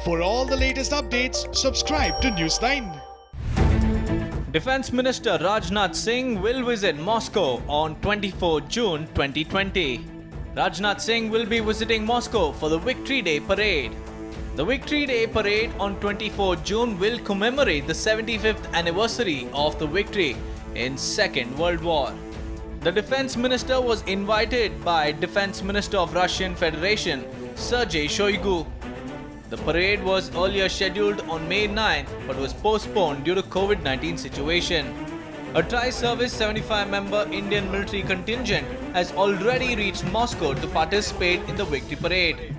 For all the latest updates, subscribe to News9. Defense Minister Rajnath Singh will visit Moscow on 24 June 2020. Rajnath Singh will be visiting Moscow for the Victory Day Parade. The Victory Day Parade on 24 June will commemorate the 75th anniversary of the victory in Second World War. The Defense Minister was invited by Defense Minister of Russian Federation, Sergei Shoigu. The parade was earlier scheduled on May 9th but was postponed due to COVID-19 situation. A tri-service 75-member Indian military contingent has already reached Moscow to participate in the Victory Parade.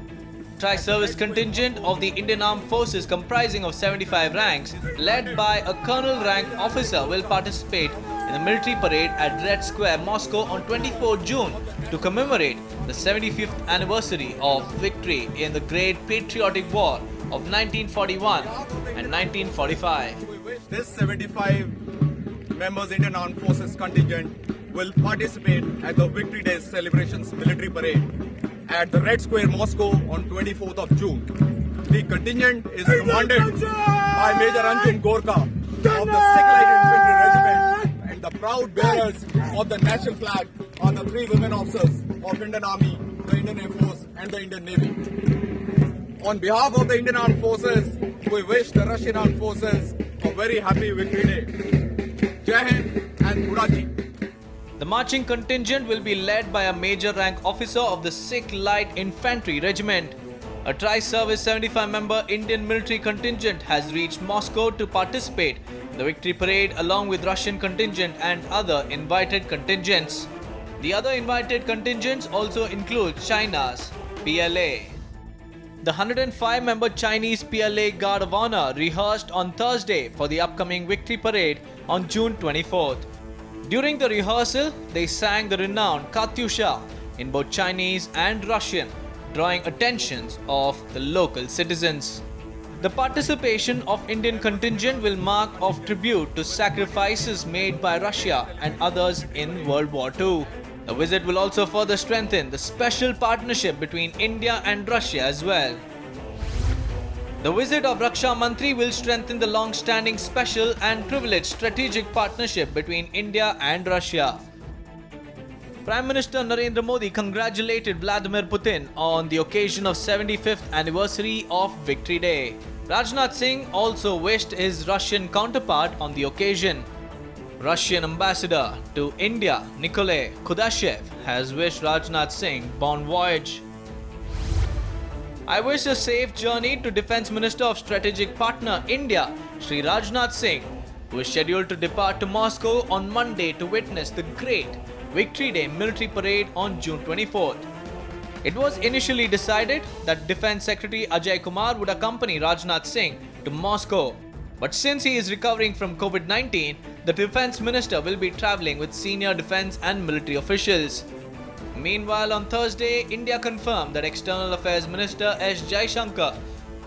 Tri-service contingent of the Indian Armed Forces comprising of 75 ranks, led by a colonel-rank officer, will participate in the military parade at Red Square, Moscow on 24 June to commemorate the 75th anniversary of victory in the Great Patriotic War of 1941 and 1945. This 75 members Indian Armed Forces contingent will participate at the Victory Day celebrations military parade at the Red Square, Moscow on 24th of June. The contingent is commanded by Major Anjum Gorkha of the 2nd Light Infantry Regiment, and the proud bearers of the national flag are the 3 women officers of Indian Army, the Indian Air Force and the Indian Navy. On behalf of the Indian Armed Forces, we wish the Russian Armed Forces a very happy Victory Day. Jai Hind and Budaji. The marching contingent will be led by a major rank officer of the 6th Light Infantry Regiment. A tri-service 75-member Indian military contingent has reached Moscow to participate in the Victory Parade along with Russian contingent and other invited contingents. The other invited contingents also include China's PLA. The 105-member Chinese PLA Guard of Honor rehearsed on Thursday for the upcoming Victory Parade on June 24th. During the rehearsal, they sang the renowned Katyusha in both Chinese and Russian, drawing attentions of the local citizens. The participation of Indian contingent will mark of tribute to sacrifices made by Russia and others in World War II. The visit will also further strengthen the special partnership between India and Russia as well. The visit of Raksha Mantri will strengthen the long-standing special and privileged strategic partnership between India and Russia. Prime Minister Narendra Modi congratulated Vladimir Putin on the occasion of 75th anniversary of Victory Day. Rajnath Singh also wished his Russian counterpart on the occasion. Russian ambassador to India, Nikolai Kudashev, has wished Rajnath Singh bon voyage. I wish a safe journey to Defense Minister of Strategic Partner India, Shri Rajnath Singh, who is scheduled to depart to Moscow on Monday to witness the Great Victory Day military parade on June 24th. It was initially decided that Defense Secretary Ajay Kumar would accompany Rajnath Singh to Moscow, but since he is recovering from COVID-19, the Defense Minister will be travelling with senior defense and military officials. Meanwhile, on Thursday, India confirmed that External Affairs Minister S. Jaishankar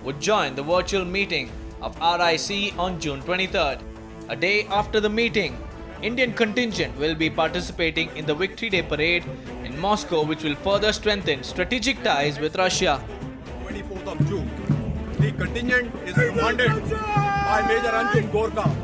would join the virtual meeting of RIC on June 23rd. A day after the meeting, Indian contingent will be participating in the Victory Day Parade in Moscow, which will further strengthen strategic ties with Russia. 24th of June. The contingent is commanded by Major Anjum Gorkha